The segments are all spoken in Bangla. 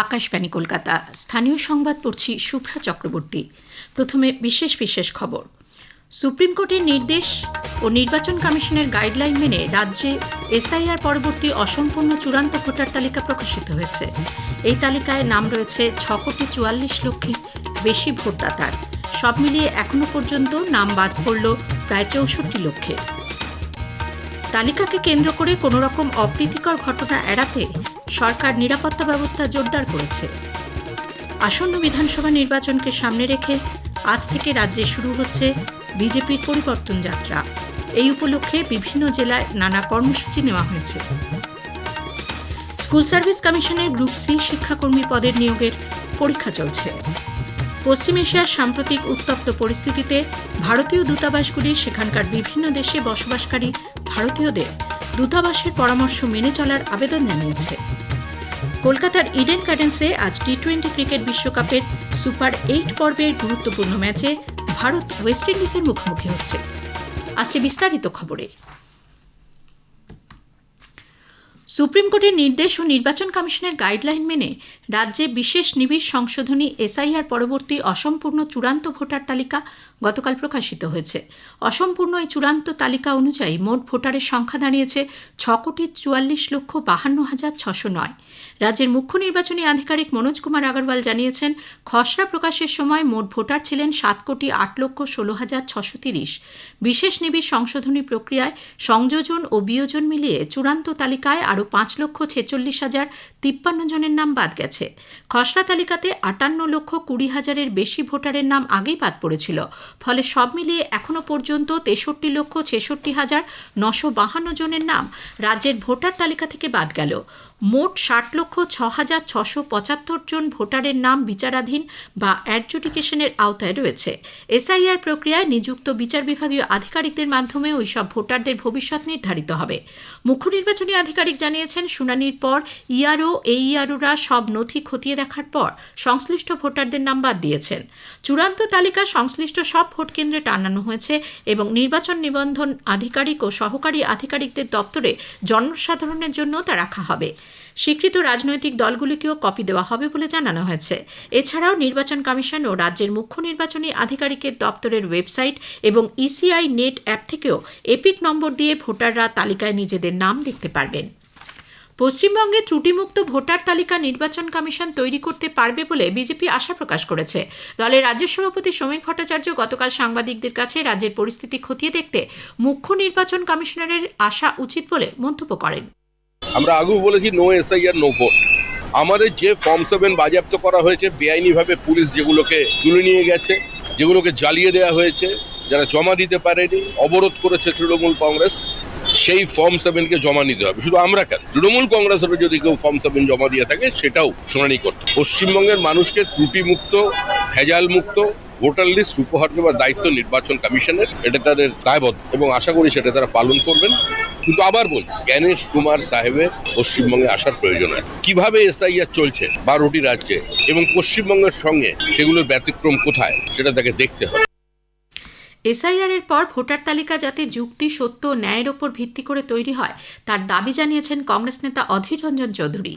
আকাশবাণী কলকাতা। স্থানীয় সংবাদ পড়ছি শুভ্রা চক্রবর্তী। প্রথমে বিশেষ খবর। সুপ্রিম কোর্টের নির্দেশ ও নির্বাচন কমিশনের গাইডলাইন মেনে রাজ্যে এসআইআর পরবর্তী অসম্পূর্ণ চূড়ান্ত ভোটার তালিকা প্রকাশিত হয়েছে। এই তালিকায় নাম রয়েছে 6,44,00,000 বেশি ভোটদাতার। সব মিলিয়ে এখনো পর্যন্ত নাম বাদ পড়ল প্রায় 64 লক্ষের। তালিকাকে কেন্দ্র করে কোনো রকম অপ্রীতিকর ঘটনা এড়াতে সরকার নিরাপত্তা ব্যবস্থা জোরদার করেছে। আসন্ন বিধানসভা নির্বাচনকে সামনে রেখে আজ থেকে রাজ্যে শুরু হচ্ছে বিজেপির পরিবর্তন যাত্রা। এই উপলক্ষে বিভিন্ন জেলায় নানা কর্মসূচি নেওয়া হয়েছে। স্কুল সার্ভিস কমিশনের গ্রুপ সি শিক্ষাকর্মী পদের নিয়োগের পরীক্ষা চলছে। পশ্চিম এশিয়ার সাম্প্রতিক উত্তপ্ত পরিস্থিতিতে ভারতীয় দূতাবাসগুলি সেখানকার বিভিন্ন দেশে বসবাসকারী ভারতীয়দের দূতাবাসের পরামর্শ মেনে চলার আবেদন জানিয়েছে। কলকাতার ইডেন গার্ডেন্সে আজ টি-20 ক্রিকেট বিশ্বকাপের সুপার 8 পর্বের গুরুত্বপূর্ণ ম্যাচে ভারত ওয়েস্ট ইন্ডিজের মুখোমুখি হচ্ছে। আসছে বিস্তারিত খবরে। সুপ্রিম কোর্টের নির্দেশ ও নির্বাচন কমিশনের গাইডলাইন মেনে রাজ্যে বিশেষ নিবিড় সংশোধনী এসআইআর পরবর্তী অসম্পূর্ণ চূড়ান্ত ভোটার তালিকা গতকাল প্রকাশিত হয়েছে। অসম্পূর্ণ এই চূড়ান্ত তালিকা অনুযায়ী মোট ভোটারের সংখ্যা দাঁড়িয়েছে 6,44,52,609। রাজ্যের মুখ্য নির্বাচনী আধিকারিক মনোজ কুমার আগরওয়াল জানিয়েছেন, খসড়া প্রকাশের সময় মোট ভোটার ছিলেন 7,08,16,630। বিশেষ নিবিড় সংশোধনী প্রক্রিয়ায় সংযোজন ও বিয়োজন মিলিয়ে চূড়ান্ত তালিকায় আরও 5,46,053 জনের নাম বাদ গেছে। খসড়া তালিকাতে 58,20,000-এর বেশি ভোটারের নাম আগেই বাদ পড়েছিল। ফলে সব মিলিয়ে এখনো পর্যন্ত 63,66,952 জনের নাম রাজ্যের ভোটার তালিকা থেকে বাদ গেল। মোট 60,06,675 জন ভোটারের নাম বিচারাধীন বা অ্যাডজুডিকেশনের আওতায় রয়েছে। এসআইআর প্রক্রিয়ায় নিযুক্ত বিচার বিভাগীয় আধিকারিকদের মাধ্যমে ওইসব ভোটারদের ভবিষ্যৎ নির্ধারিত হবে। মুখ্য নির্বাচনী আধিকারিক জানিয়েছেন, শুনানির পর ইআরও এইআরওরা সব নথি খতিয়ে দেখার পর সংশ্লিষ্ট ভোটারদের নাম বাদ দিয়েছেন। চূড়ান্ত তালিকা সংশ্লিষ্ট সব ভোট কেন্দ্রে টানানো হয়েছে এবং নির্বাচন নিবন্ধন আধিকারিক ও সহকারী আধিকারিকদের দপ্তরে জনসাধারণের জন্য তা রাখা হবে। স্বীকৃত রাজনৈতিক দলগুলিকেও কপি দেওয়া হবে বলে জানানো হয়েছে। এছাড়াও নির্বাচন কমিশন ও রাজ্যের মুখ্য নির্বাচনী আধিকারিকের দপ্তরের ওয়েবসাইট এবং ইসিআই নেট অ্যাপ থেকেও এপিক নম্বর দিয়ে ভোটাররা তালিকায় নিজেদের নাম দেখতে পারবেন। পশ্চিমবঙ্গে ত্রুটিমুক্ত ভোটার তালিকা নির্বাচন কমিশন তৈরি করতে পারবে বলে বিজেপি আশা প্রকাশ করেছে। দলের রাজ্য সভাপতি শ্রমিক ভট্টাচার্য গতকাল সাংবাদিকদের কাছে রাজ্যের পরিস্থিতি খতিয়ে দেখতে মুখ্য নির্বাচন কমিশনারের আসা উচিত বলে মন্তব্য করেন। আমরা আগেও বলেছি, নো এসআইআর নো ভোট। আমাদের যে ফর্ম 7 বাজেয়াপ্ত করা হয়েছে, বেআইনিভাবে পুলিশ যেগুলোকে তুলে নিয়ে গেছে, যেগুলোকে জ্বালিয়ে দেওয়া হয়েছে, যারা জমা দিতে পারেনি, অবরোধ করেছে তৃণমূল কংগ্রেস, সেই ফর্ম 7কে জমা নিতে হবে। শুধু আমরা কেন, তৃণমূল কংগ্রেসেরও যদি কেউ ফর্ম 7 জমা দিয়ে থাকে সেটাও শুনানি করতে। পশ্চিমবঙ্গের মানুষকে ত্রুটিমুক্ত, ভেজাল মুক্ত ভোটার লিস্ট উপহার দেওয়ার দায়িত্ব নির্বাচন কমিশনের। এটা তাদের দায়বদ্ধ এবং আশা করি সেটা তারা পালন করবেন। কিন্তু আবার বলি, জ্ঞানেশ কুমার সাহেবের পশ্চিমবঙ্গে আসার প্রয়োজন হয়। কিভাবে এসআইআর চলছে 12টি রাজ্যে এবং পশ্চিমবঙ্গের সঙ্গে সেগুলোর ব্যতিক্রম কোথায়, সেটা তাকে দেখতে হবে। এসআইআর এর পর ভোটার তালিকা যাতে যুক্তি, সত্য, ন্যায়ের ওপর ভিত্তি করে তৈরি হয় তার দাবি জানিয়েছেন কংগ্রেস নেতা Adhir Ranjan Chowdhury.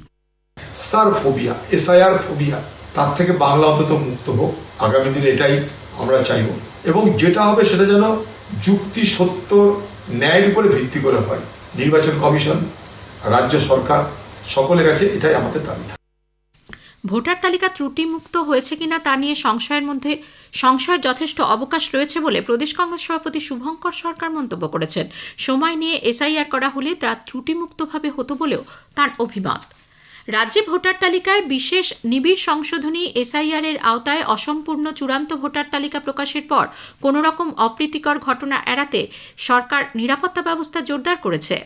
Phobia, SIR phobia, তার থেকে বাংলা অন্তত মুক্ত হোক। আগামী দিনে এটাই আমরা চাইব এবং যেটা হবে সেটা যেন যুক্তি, সত্য, ন্যায়ের উপরে ভিত্তি করে হয়। নির্বাচন কমিশন, রাজ্য সরকার সকলের কাছে এটাই আমাদের দাবি। ভোটার তালিকা ত্রুটিমুক্ত হয়েছে কিনা তা নিয়ে সংশয়ের যথেষ্ট অবকাশ রয়েছে বলে প্রদেশ কংগ্রেস সভাপতি শুভঙ্কর সরকার মন্তব্য করেছেন। সময় নিয়ে এসআইআর করা হলে তা ত্রুটিমুক্তভাবে হতো বলেও তার অভিমত। রাজ্যে ভোটার তালিকায় বিশেষ নিবিড় সংশোধনী এসআইআর এর আওতায় অসম্পূর্ণ চূড়ান্ত ভোটার তালিকা প্রকাশের পর কোনো রকম অপ্রীতিকর ঘটনা এড়াতে সরকার নিরাপত্তা ব্যবস্থা জোরদার করেছে।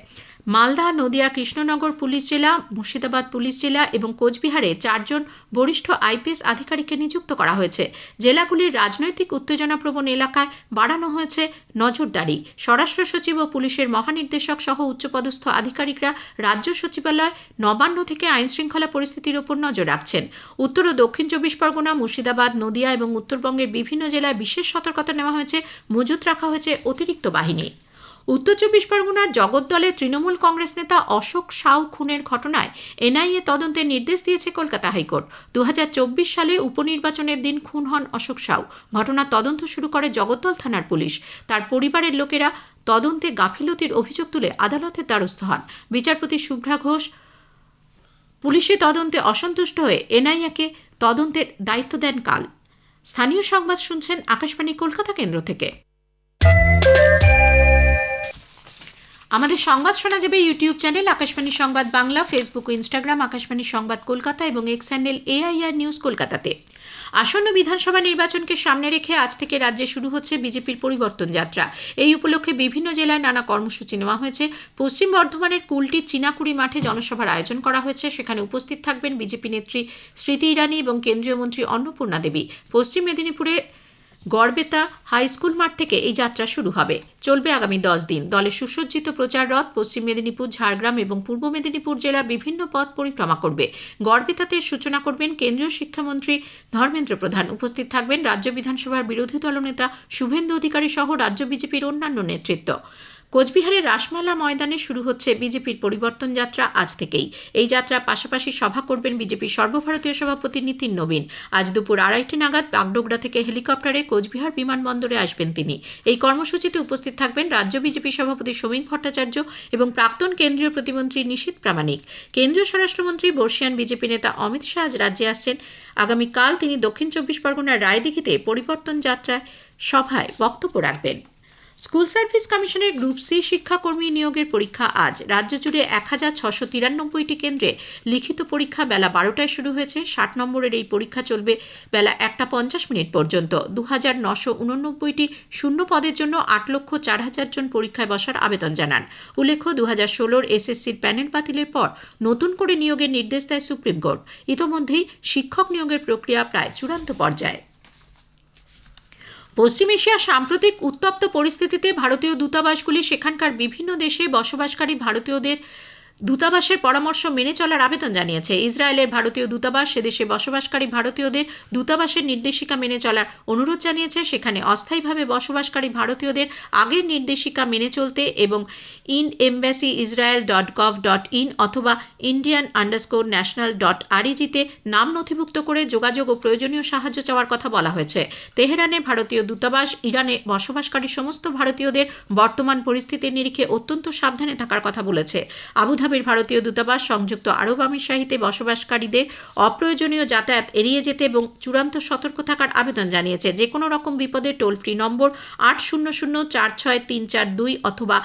মালদা, নদিয়া, কৃষ্ণনগর পুলিশ জেলা, মুর্শিদাবাদ পুলিশ জেলা এবং কোচবিহারে 4 জন বরিষ্ঠ আইপিএস আধিকারিককে নিযুক্ত করা হয়েছে। জেলাগুলির রাজনৈতিক উত্তেজনাপ্রবণ এলাকায় বাড়ানো হয়েছে নজরদারি। স্বরাষ্ট্র সচিব ও পুলিশের মহানির্দেশক সহ উচ্চপদস্থ আধিকারিকরা রাজ্য সচিবালয়, নবান্ন থেকে আইনশৃঙ্খলা পরিস্থিতির ওপর নজর রাখছেন। উত্তর ও দক্ষিণ 24 পরগনা, মুর্শিদাবাদ, নদিয়া এবং উত্তরবঙ্গের বিভিন্ন জেলায় বিশেষ সতর্কতা নেওয়া হয়েছে, মজুত রাখা হয়েছে অতিরিক্ত বাহিনী। উত্তর চব্বিশ পরগনার জগদ্দলে তৃণমূল কংগ্রেস নেতা অশোক সাউ খুনের ঘটনায় এনআইএ তদন্তের নির্দেশ দিয়েছে কলকাতা হাইকোর্ট। 2024 সালে উপনির্বাচনের দিন খুন হন অশোক সাউ। ঘটনার তদন্ত শুরু করে জগদ্দল থানার পুলিশ। তার পরিবারের লোকেরা তদন্তে গাফিলতির অভিযোগ তুলে আদালতের দ্বারস্থ হন। বিচারপতি শুভ্রা ঘোষ পুলিশি তদন্তে অসন্তুষ্ট হয়ে এনআইএকে তদন্তের দায়িত্ব দেন কাল। স্থানীয় সংবাদ শুনছেন আকাশবাণী কলকাতা কেন্দ্র থেকে। আমাদের সংবাদ শোনা যাবে ইউটিউব চ্যানেল আকাশবাণী সংবাদ বাংলা, ফেসবুক ও ইনস্টাগ্রাম আকাশবাণী সংবাদ কলকাতা এবং এক্স হ্যান্ডেল AIR নিউজ কলকাতাতে। আসন্ন বিধানসভা নির্বাচনকে সামনে রেখে আজ থেকে রাজ্যে শুরু হচ্ছে বিজেপির পরিবর্তন যাত্রা। এই উপলক্ষে বিভিন্ন জেলায় নানা কর্মসূচি নেওয়া হয়েছে। পশ্চিম বর্ধমানের কুলটির চিনাকুড়ি মাঠে জনসভার আয়োজন করা হয়েছে। সেখানে উপস্থিত থাকবেন বিজেপি নেত্রী স্মৃতি ইরানি এবং কেন্দ্রীয় মন্ত্রী অন্নপূর্ণা দেবী। পশ্চিম মেদিনীপুরে গড়বেতা হাই স্কুল মাঠ থেকে এই যাত্রা শুরু হবে, চলবে আগামী 10 দিন। দলের সুসজ্জিত প্রচার রথ পশ্চিম মেদিনীপুর, ঝাড়গ্রাম এবং পূর্ব মেদিনীপুর জেলার বিভিন্ন পথ পরিক্রমা করবে। গড়বেতাতে সূচনা করবেন কেন্দ্রীয় শিক্ষামন্ত্রী ধর্মেন্দ্র প্রধান। উপস্থিত থাকবেন রাজ্য বিধানসভার বিরোধী দলনেতা শুভেন্দু অধিকারী সহ রাজ্য বিজেপির অন্যান্য নেতৃত্ব। কোচবিহারের রাসমেলা ময়দানে শুরু হচ্ছে বিজেপির পরিবর্তন যাত্রা আজ থেকেই। এই যাত্রার পাশাপাশি সভা করবেন বিজেপির সর্বভারতীয় সভাপতি নীতিন নবীন। আজ দুপুর 2:30 নাগাদ বাগডোগরা থেকে হেলিকপ্টারে কোচবিহার বিমানবন্দরে আসবেন তিনি। এই কর্মসূচিতে উপস্থিত থাকবেন রাজ্য বিজেপি সভাপতি সমীক ভট্টাচার্য এবং প্রাক্তন কেন্দ্রীয় প্রতিমন্ত্রী নিশীথ প্রামাণিক। কেন্দ্রীয় স্বরাষ্ট্রমন্ত্রী বর্ষিয়ান বিজেপি নেতা অমিত শাহ আজ রাজ্যে আসছেন। আগামীকাল তিনি দক্ষিণ চব্বিশ পরগনার রায়দিঘিতে পরিবর্তন যাত্রায় সভায় বক্তব্য রাখবেন। স্কুল সার্ভিস কমিশনের গ্রুপ সি শিক্ষাকর্মী নিয়োগের পরীক্ষা আজ। রাজ্য জুড়ে 1693টি কেন্দ্রে লিখিত পরীক্ষা বেলা 12টায় শুরু হয়েছে। 60 নম্বরের এই পরীক্ষা চলবে বেলা 1:50 পর্যন্ত। 2989টি শূন্য পদের জন্য 8,04,000 জন পরীক্ষায় বসার আবেদন জানান। উল্লেখ্য 2016 SSCর প্যানেল বাতিলের পর নতুন করে নিয়োগের নির্দেশ দেয় সুপ্রিম কোর্ট। ইতোমধ্যেই শিক্ষক নিয়োগের প্রক্রিয়া প্রায় চূড়ান্ত পর্যায়ে। পশ্চিম এশিয়ার সাম্প্রতিক উত্তপ্ত পরিস্থিতিতে ভারতীয় দূতাবাসগুলি সেখানকার বিভিন্ন দেশে বসবাসকারী ভারতীয়দের দূতাবাসের পরামর্শ মেনে চলার আবেদন জানিয়েছে। ইসরায়েলের ভারতীয় দূতাবাস সেদেশে বসবাসকারী ভারতীয়দের দূতাবাসের নির্দেশিকা মেনে চলার অনুরোধ জানিয়েছে। সেখানে অস্থায়ীভাবে বসবাসকারী ভারতীয়দের আগের নির্দেশিকা মেনে চলতে এবং inembassyisrael.gov.in অথবা indian_national.reg-তে নাম নথিভুক্ত করে যোগাযোগ ও প্রয়োজনীয় সাহায্য চাওয়ার কথা বলা হয়েছে। তেহরানে ভারতীয় দূতাবাস ইরানে বসবাসকারী সমস্ত ভারতীয়দের বর্তমান পরিস্থিতির নিরিখে অত্যন্ত সাবধানে থাকার কথা বলেছে। আবুধাবির ভারতীয় দূতাবাস সংযুক্ত আরব আমিরশাহিতে বসবাসকারীদের অপ্রয়োজনীয় যাতায়াত এড়িয়ে যেতে এবং চূড়ান্ত সতর্ক থাকার আবেদন জানিয়েছে। যে কোনো রকম বিপদে টোল ফ্রি নম্বর 800-46342 অথবা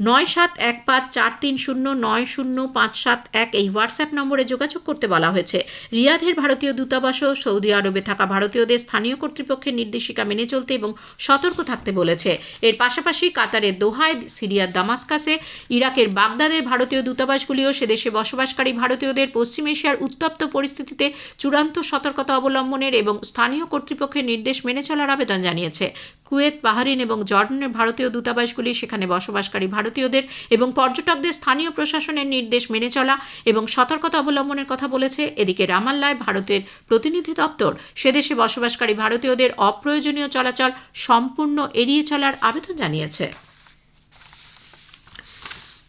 971543090571 এই হোয়াটসঅ্যাপ নম্বরে যোগাযোগ করতে বলা হয়েছে। রিয়াধের ভারতীয় দূতাবাসও সৌদি আরবে থাকা ভারতীয়দের স্থানীয় কর্তৃপক্ষের নির্দেশিকা মেনে চলতে এবং সতর্ক থাকতে বলেছে। এর পাশাপাশি কাতারের দোহায়, সিরিয়ার দামাস্কাসে, ইরাকের বাগদাদের ভারতীয় দূতাবাসগুলিও সেদেশে বসবাসকারী ভারতীয়দের পশ্চিম এশিয়ার উত্তপ্ত পরিস্থিতিতে চূড়ান্ত সতর্কতা অবলম্বনের এবং স্থানীয় কর্তৃপক্ষের নির্দেশ মেনে চলার আবেদন জানিয়েছে। কুয়েত, বাহরিন এবং জর্ডানের ভারতীয় দূতাবাসগুলি সেখানে বসবাসকারী ভারতীয়দের এবং পর্যটকদের স্থানীয় প্রশাসনের নির্দেশ মেনে চলা এবং সতর্কতা অবলম্বনের কথা বলেছে। এদিকে রামাল্লায় ভারতের প্রতিনিধি দপ্তর সেদেশে বসবাসকারী ভারতীয়দের অপ্রয়োজনীয় চলাচল সম্পূর্ণ এড়িয়ে চলার আবেদন জানিয়েছে।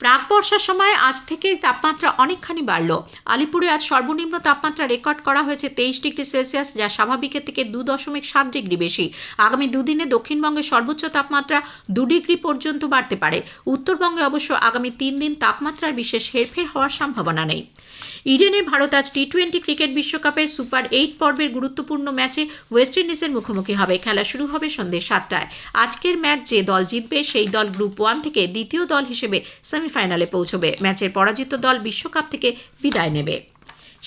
প্রাক বর্ষার সময় আজ থেকেই তাপমাত্রা অনেকখানি বাড়ল। আলিপুরে আজ সর্বনিম্ন তাপমাত্রা রেকর্ড করা হয়েছে 23 ডিগ্রি সেলসিয়াস, যা স্বাভাবিকের থেকে 2.7 ডিগ্রি বেশি। আগামী দুদিনে দক্ষিণবঙ্গে সর্বোচ্চ তাপমাত্রা 2 ডিগ্রি পর্যন্ত বাড়তে পারে। উত্তরবঙ্গে অবশ্য আগামী 3 দিন তাপমাত্রার বিশেষ হেরফের হওয়ার সম্ভাবনা নেই। ইডেনে ভারত আজ টি-20 ক্রিকেট বিশ্বকাপের সুপার 8 পর্বের গুরুত্বপূর্ণ ম্যাচে ওয়েস্ট ইন্ডিজের মুখোমুখি হবে। খেলা শুরু হবে সন্ধ্যে 7টায়। আজকের ম্যাচ যে দল জিতবে সেই দল গ্রুপ 1 থেকে দ্বিতীয় দল হিসেবে সেমিফাইনালে পৌঁছবে। ম্যাচের পরাজিত দল বিশ্বকাপ থেকে বিদায় নেবে।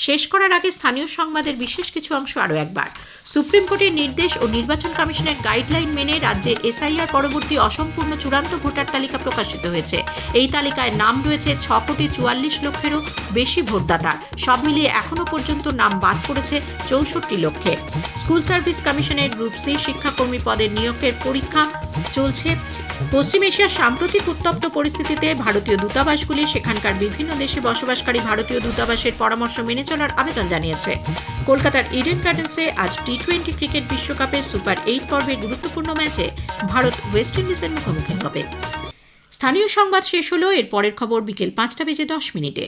শেষ করার আগে স্থানীয় সংবাদের বিশেষ কিছু অংশ আরও একবার। সুপ্রিম কোর্টের নির্দেশ ও নির্বাচন কমিশনের গাইডলাইন মেনে রাজ্যে এসআইআর পরবর্তী অসম্পূর্ণ চূড়ান্ত ভোটার তালিকা প্রকাশিত হয়েছে। এই তালিকায় নাম রয়েছে 6,44,00,000-এরও বেশি ভোটদাতার। সব মিলিয়ে এখনও পর্যন্ত নাম বাদ পড়েছে 64 লক্ষের। স্কুল সার্ভিস কমিশনের গ্রুপ সি শিক্ষাকর্মী পদের নিয়োগের পরীক্ষা চলছে। পশ্চিম এশিয়ার সাম্প্রতিক উত্তপ্ত পরিস্থিতিতে ভারতীয় দূতাবাসগুলি সেখানকার বিভিন্ন দেশে বসবাসকারী ভারতীয় দূতাবাসের পরামর্শ মেনে চলার আবেদন জানিয়েছে। কলকাতার ইডেন গার্ডেন্সে আজ টি-20 ক্রিকেট বিশ্বকাপের সুপার 8 পর্বের গুরুত্বপূর্ণ ম্যাচে ভারত ওয়েস্ট ইন্ডিজের মুখোমুখি হবে। স্থানীয় সংবাদ শেষ হলো। এর পরের খবর বিকেল 5:10 মিনিটে।